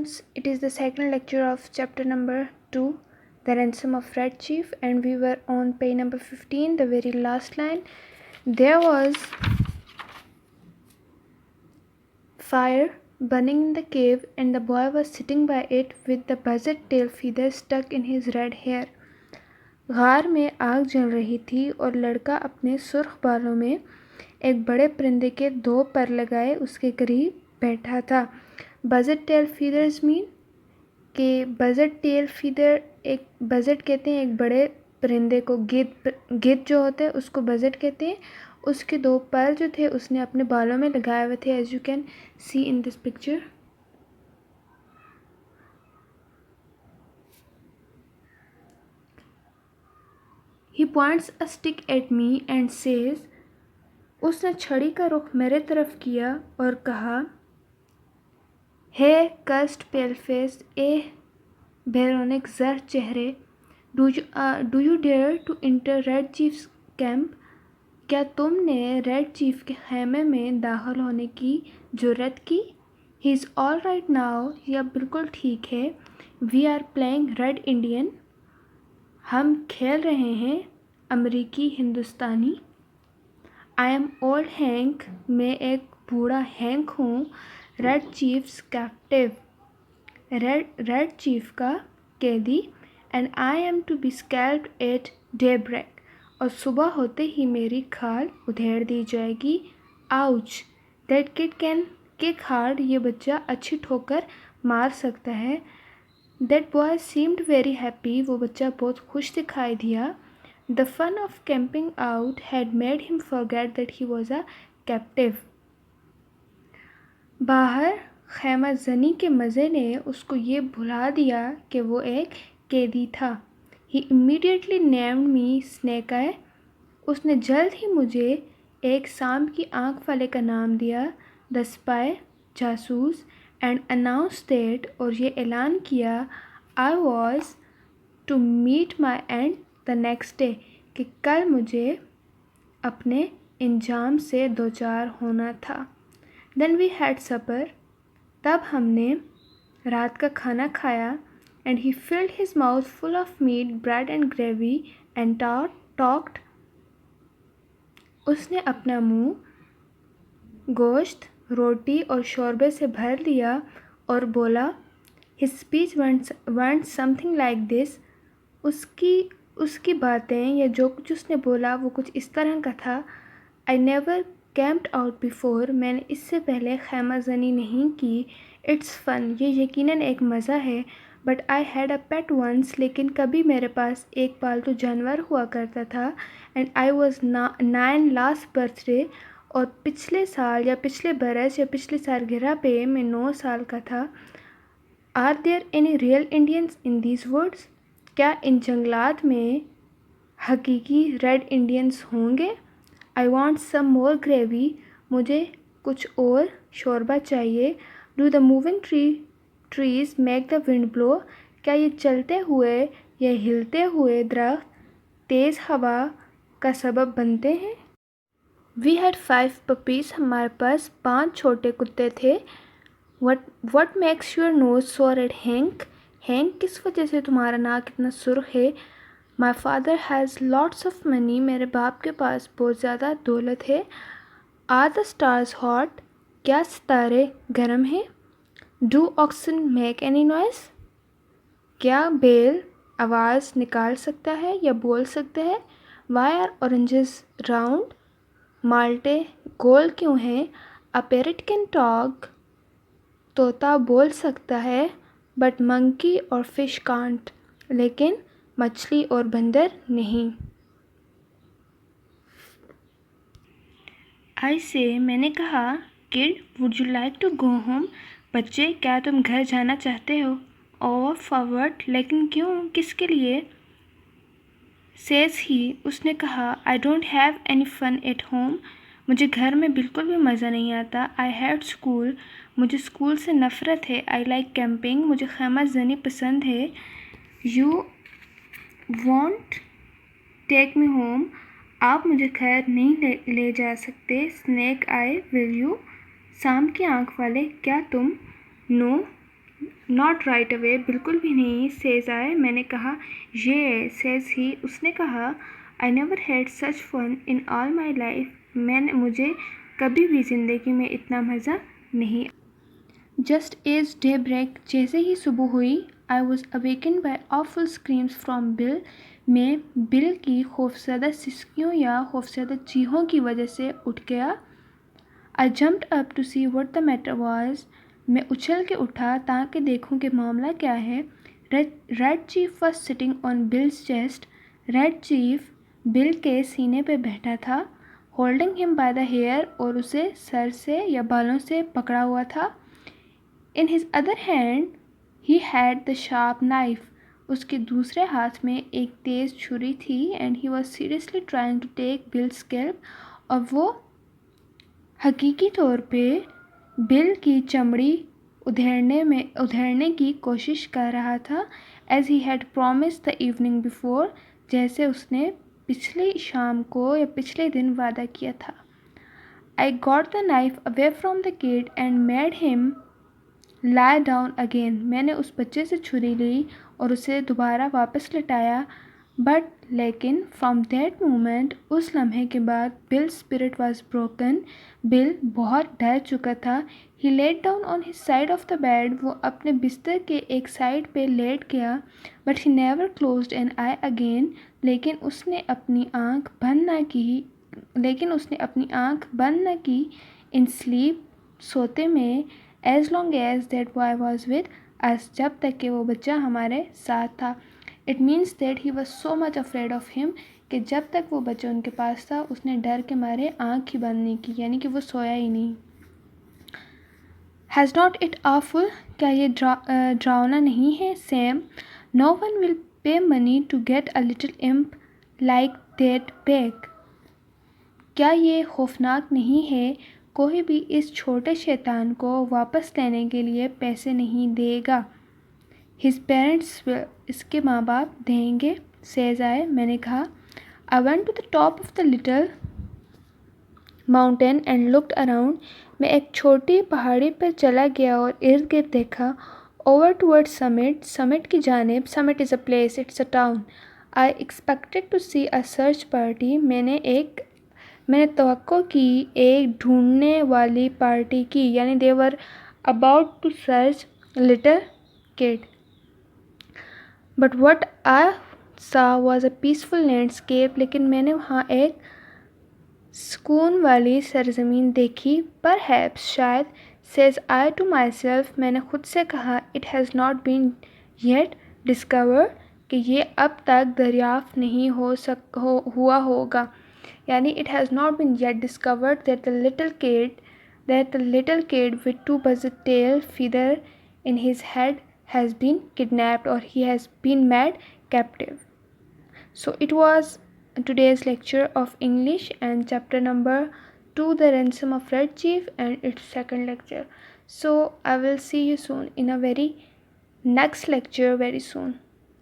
students, it is the second lecture of chapter number 2, The Ransom of Red Chief, and we were on page number 15, the very last line. There was fire burning in the cave, and the boy was sitting by it with the buzzard tail feather stuck in his red hair. غار میں آگ جل رہی تھی اور لڑکا اپنے سرخ بالوں میں ایک بڑے پرندے کے 2 پر لگائے اس کے قریب بیٹھا تھا. بزرڈ ٹیل فیدرز مین کہ بزرڈ ٹیل فیدر ایک بزرڈ کہتے ہیں ایک بڑے پرندے کو، گدھ جو ہوتا ہے اس کو بزرڈ کہتے ہیں. اس کے 2 پر جو تھے اس نے اپنے بالوں میں لگائے ہوئے تھے، as you can see in this picture. He points a stick at me and says, اس نے چھڑی کا رخ میرے طرف کیا اور کہا، ہے کسٹ پیل فیس، اے بیرونک زر چہرے، do you dare to enter red chief's camp, کیا تم نے ریڈ چیف کے خیمے میں داخل ہونے کی جرأت کی؟ ہی از آل رائٹ ناؤ، یا بالکل ٹھیک ہے. We are playing Red Indian, ہم کھیل رہے ہیں امریکی ہندوستانی. آئی ایم اولڈ ہینک، میں ایک بوڑھا ہینک ہوں. Red chief's captive, red chief کا قیدی. And I am to be scalped at daybreak, اور صبح ہوتے ہی میری کھال ادھیڑ دی جائے گی. Ouch, that kid can kick hard, یہ بچہ اچھی ٹھوکر مار سکتا ہے. That boy seemed very happy, وہ بچہ بہت خوش دکھائی دیا. The fun of camping out had made him forget that he was a captive. باہر خیمہ زنی کے مزے نے اس کو یہ بھلا دیا کہ وہ ایک قیدی تھا. He immediately named me Snake Eye. اس نے جلد ہی مجھے ایک سانپ کی آنکھ والے کا نام دیا. The spy، جاسوس. And announced that، اور یہ اعلان کیا، I was to meet my end the next day، کہ کل مجھے اپنے انجام سے دوچار ہونا تھا. Then we had supper، تب ہم نے رات کا کھانا کھایا. And he filled his mouth full of meat, bread and gravy and talked، اس نے اپنا منہ گوشت، روٹی اور شوربے سے بھر لیا اور بولا. His speech went something like this، اس کی باتیں یا جو کچھ اس نے بولا وہ کچھ اس طرح کا تھا. I never camped out before، میں نے اس سے پہلے خیمہ زنی نہیں کی. It's fun، یہ یقیناً ایک مزہ ہے. But I had a pet once، لیکن کبھی میرے پاس ایک پالتو جانور ہوا کرتا تھا. And I was 9 last birthday، اور پچھلے سال یا پچھلے برس یا پچھلی سالگرہ پہ میں 9 سال کا تھا. Are there any real Indians in these woods؟ کیا ان جنگلات میں حقیقی ریڈ انڈینز ہوں گے؟ I want some more gravy، مجھے کچھ اور شوربہ چاہیے. Do the moving trees make the wind blow، کیا یہ چلتے ہوئے یا ہلتے ہوئے درخت تیز ہوا کا سبب بنتے ہیں؟ We had 5 puppies، ہمارے پاس 5 چھوٹے کتے تھے. What makes your nose so red، ہینک کس وجہ سے تمہارا ناک اتنا سرخ ہے؟ My father has lots of money، میرے باپ کے پاس بہت زیادہ دولت ہے. Are the stars hot، کیا ستارے گرم ہیں؟ Do oxen make any noise، کیا بیل آواز نکال سکتا ہے یا بول سکتا ہے؟ Why are oranges round، مالٹے گول کیوں ہیں؟ A parrot can talk، طوطا بول سکتا ہے. But monkey اور fish can't، لیکن مچھلی اور بندر نہیں. I say، میں نے کہا، Kid، would you like to go home، بچے کیا تم گھر جانا چاہتے ہو؟ Or forward، لیکن کیوں، کس کے لیے؟ Says he، اس نے کہا، I don't have any fun at home، مجھے گھر میں بالکل بھی مزہ نہیں آتا. I hate school، مجھے اسکول سے نفرت ہے. I like camping، مجھے خیمہ زنی پسند ہے. You won't take me home، آپ مجھے گھر نہیں لے جا سکتے. Snake Eye، will you، سانپ کی آنکھ والے، کیا تم؟ No، Not right away, بالکل بھی نہیں. Says I, میں نے کہا. Yeah, says he, اس نے کہا. I never had such fun in all my life. مجھے کبھی بھی زندگی میں اتنا مزہ نہیں. Just as daybreak, جیسے ہی صبح ہوئی, I was awakened by awful screams from Bill. میں بل کی خوفزدہ سسکیوں یا خوفزدہ چیخوں کی وجہ سے اٹھ گیا. I jumped up to see what the matter was. میں اچھل کے اٹھا تاکہ دیکھوں کہ معاملہ کیا ہے. Red Chief was sitting on Bill's chest. Red Chief بل کے سینے پہ بیٹھا تھا. Holding him by the hair, اور اسے سر سے یا بالوں سے پکڑا ہوا تھا. In his other hand, he had the sharp knife. اس کے دوسرے ہاتھ میں ایک تیز چھری تھی. And he was seriously trying to take Bill's scalp. اور وہ حقیقی طور پہ بل کی چمڑی ادھیڑنے کی کوشش کر رہا تھا. As he had promised the evening before, جیسے اس نے پچھلی شام کو یا پچھلے دن وعدہ کیا تھا. I got the knife away from the kid and made him lie down again. میں نے اس بچے سے چھری لی اور اسے دوبارہ واپس لٹایا. لیکن from that moment, اس لمحے کے بعد, Bill's spirit was broken. بل بہت ڈر چکا تھا. He laid down on his side of the bed. وہ اپنے بستر کے ایک سائڈ پہ لیٹ گیا. But he never closed an eye again. لیکن اس نے اپنی آنکھ بند نہ کی. In sleep, سوتے میں. As long as that boy was with us, جب تک کہ وہ بچہ ہمارے ساتھ تھا. It means that he was so much afraid of him کہ جب تک وہ بچہ ان کے پاس تھا اس نے ڈر کے مارے آنکھ ہی بند نہیں کی, یعنی کہ وہ سویا ہی نہیں. Has not it awful? کیا یہ ڈراؤنا نہیں ہے, same? No one will pay money to get a little imp like that back. کیا یہ خوفناک نہیں ہے؟ کوئی بھی اس چھوٹے شیطان کو واپس لینے کے لیے پیسے نہیں دے گا. His parents will, اس کے ماں باپ دیں گے. Says I, میں نے کہا. I went to the top of the little mountain and looked around. میں ایک چھوٹی پہاڑی پر چلا گیا اور ارد گرد دیکھا. Over towards summit, summit کی جانب. Summit is a place, it's a town. I expected to see a search party. میں نے توقع کی ایک ڈھونڈنے والی پارٹی کی, یعنی they were about to search little kid. But what I saw was a peaceful landscape. لیکن میں نے وہاں ایک سکون والی سرزمین دیکھی. Perhaps, شاید. Says I to myself, میں نے خود سے کہا. It has not been yet discovered, کہ یہ اب تک دریافت نہیں ہوا ہوگا. یعنی it has not been yet discovered that the little kid with two buzzard tail feather in his head has been kidnapped or he has been made captive. So it was today's lecture of English and chapter number 2, The Ransom of Red Chief, and its second lecture. So I will see you soon in a very next lecture very soon.